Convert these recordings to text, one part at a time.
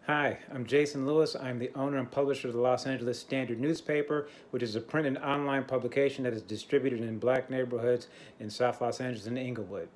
Hi, I'm Jason Lewis. I'm the owner and publisher of the Los Angeles Standard newspaper, which is a print and online publication that is distributed in black neighborhoods in South Los Angeles and Inglewood.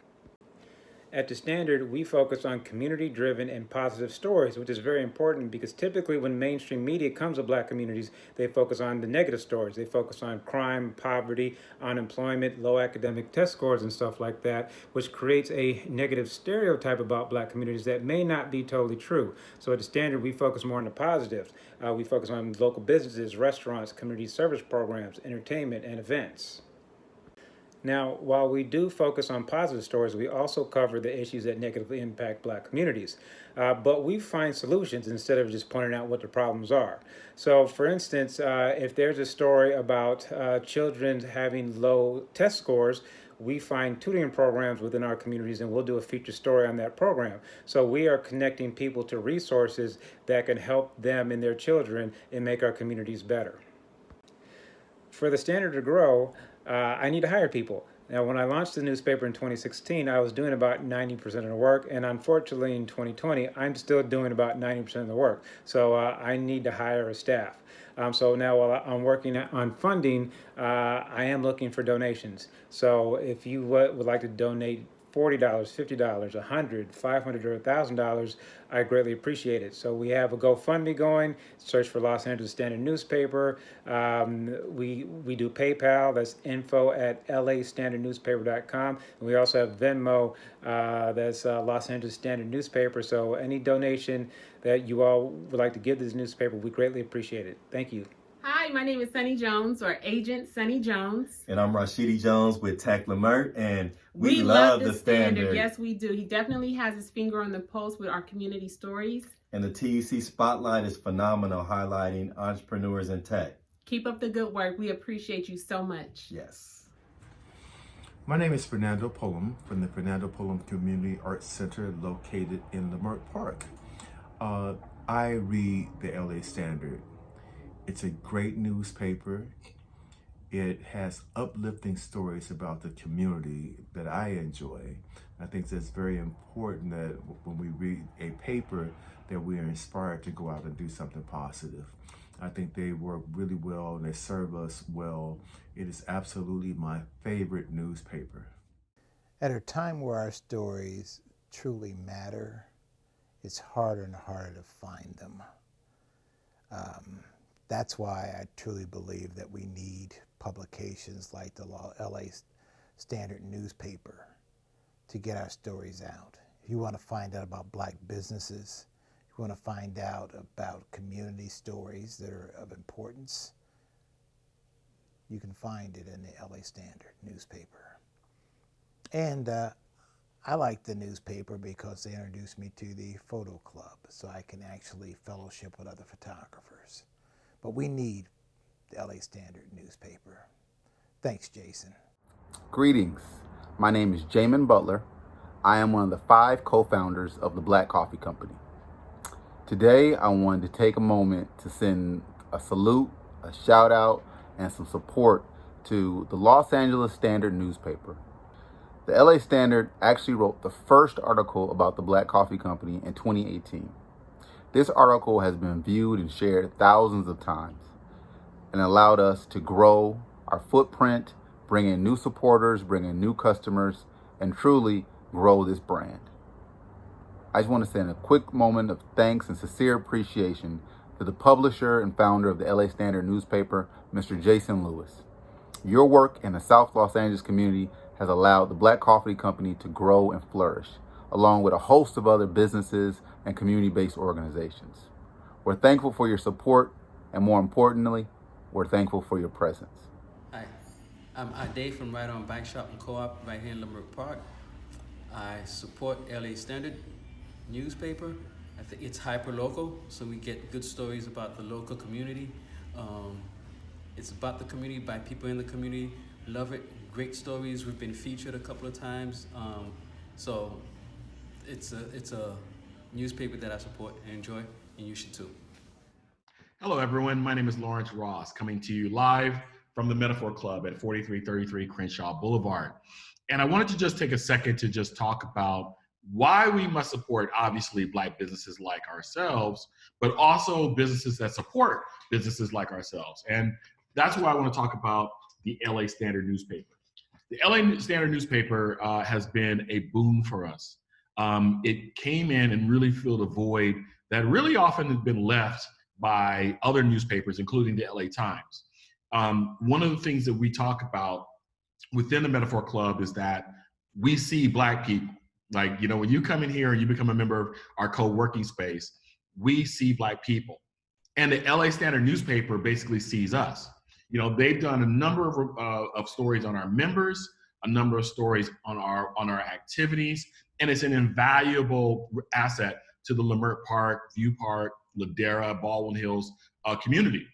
At the Standard, we focus on community driven and positive stories, which is very important because typically when mainstream media comes to black communities, they focus on the negative stories. They focus on crime, poverty, unemployment, low academic test scores, and stuff like that, which creates a negative stereotype about black communities that may not be totally true. So at the Standard, we focus more on the positives. We focus on local businesses, restaurants, community service programs, entertainment, and events. Now, while we do focus on positive stories, we also cover the issues that negatively impact black communities. But we find solutions instead of just pointing out what the problems are. So, for instance, if there's a story about children having low test scores, we find tutoring programs within our communities and we'll do a feature story on that program. So we are connecting people to resources that can help them and their children and make our communities better. For the Standard to grow, I need to hire people. Now, when I launched the newspaper in 2016, I was doing about 90% of the work, and unfortunately in 2020, I'm still doing about 90% of the work. So I need to hire a staff. So now while I'm working on funding, I am looking for donations. So if you would like to donate $40, $50, $100, $500, or $1,000, I greatly appreciate it. So we have a GoFundMe going. Search for Los Angeles Standard newspaper. We do PayPal. That's info@lastandardnewspaper.com. And we also have Venmo. That's Los Angeles Standard newspaper. So any donation that you all would like to give this newspaper, we greatly appreciate it. Thank you. Hi, my name is Sunny Jones, or Agent Sunny Jones. And I'm Rashidi Jones with Tack Lamert, and we love love the the Standard. Yes, we do. He definitely has his finger on the pulse with our community stories. And the TEC Spotlight is phenomenal, highlighting entrepreneurs in tech. Keep up the good work. We appreciate you so much. Yes. My name is Fernando Pullum from the Fernando Pullum Community Arts Center located in Leimert Park. I read the LA Standard. It's a great newspaper. It has uplifting stories about the community that I enjoy. I think that's very important that when we read a paper that we are inspired to go out and do something positive. I think they work really well and they serve us well. It is absolutely my favorite newspaper. At a time where our stories truly matter, it's harder and harder to find them. That's why I truly believe that we need publications like the LA Standard newspaper to get our stories out. If you want to find out about black businesses, if you want to find out about community stories that are of importance, you can find it in the LA Standard newspaper. And I like the newspaper because they introduced me to the photo club, so I can actually fellowship with other photographers. But we need the LA Standard newspaper. Thanks, Jason. Greetings. My name is Jamin Butler. I am one of the 5 co-founders of the Black Coffee Company. Today, I wanted to take a moment to send a salute, a shout out, and some support to the Los Angeles Standard newspaper. The LA Standard actually wrote the first article about the Black Coffee Company in 2018. This article has been viewed and shared thousands of times and allowed us to grow our footprint, bring in new supporters, bring in new customers, and truly grow this brand. I just want to send a quick moment of thanks and sincere appreciation to the publisher and founder of the LA Standard newspaper, Mr. Jason Lewis. Your work in the South Los Angeles community has allowed the Black Coffee Company to grow and flourish, along with a host of other businesses and community-based organizations. We're thankful for your support, and more importantly, we're thankful for your presence. Hi, I'm Ade from Right On Bike Shop and Co-op right here in Leimert Park. I support LA Standard newspaper. I think it's hyper-local, so we get good stories about the local community. It's about the community, by people in the community. Love it. Great stories. We've been featured a couple of times. So it's a newspaper that I support and enjoy, and you should too. Hello, everyone. My name is Lawrence Ross, coming to you live from the Metaphor Club at 4333 Crenshaw Boulevard. And I wanted to just take a second to just talk about why we must support, obviously, Black businesses like ourselves, but also businesses that support businesses like ourselves. And that's why I want to talk about the LA Standard newspaper. The LA Standard newspaper has been a boon for us. It came in and really filled a void that really often has been left by other newspapers, including the LA Times. One of the things that we talk about within the Metaphor Club is that we see Black people. Like, you know, when you come in here and you become a member of our co-working space, we see Black people. And the LA Standard newspaper basically sees us. You know, they've done a number of stories on our members, a number of stories on our activities, and it's an invaluable asset to the Leimert Park, View Park, Ladera, Baldwin Hills community.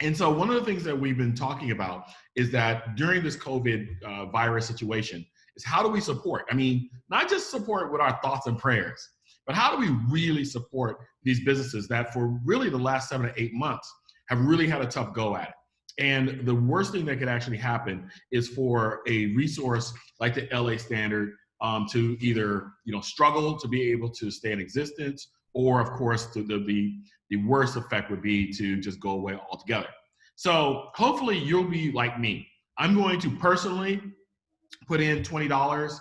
And so one of the things that we've been talking about is that during this COVID virus situation is how do we support? I mean, not just support with our thoughts and prayers, but how do we really support these businesses that for really the last 7 to 8 months have really had a tough go at it? And the worst thing that could actually happen is for a resource like the LA Standard to either, you know, struggle to be able to stay in existence, or of course, the worst effect would be to just go away altogether. So hopefully you'll be like me. I'm going to personally put in $20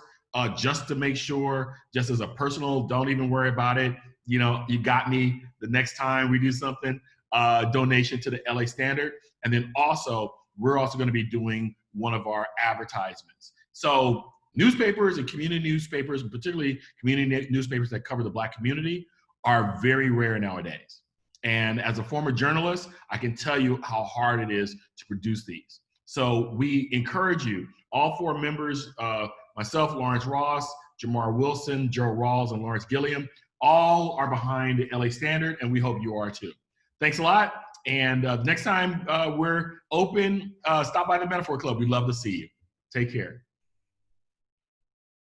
just to make sure, just as a personal, don't even worry about it. You know, you got me the next time we do something, donation to the LA Standard. And then also, we're also going to be doing one of our advertisements. So newspapers and community newspapers, and particularly community newspapers that cover the Black community, are very rare nowadays. And as a former journalist, I can tell you how hard it is to produce these. So we encourage you, all 4 members, myself, Lawrence Ross, Jamar Wilson, Joe Rawls, and Lawrence Gilliam, all are behind the LA Standard, and we hope you are too. Thanks a lot. And next time we're open, stop by the Metaphor Club. We'd love to see you. Take care.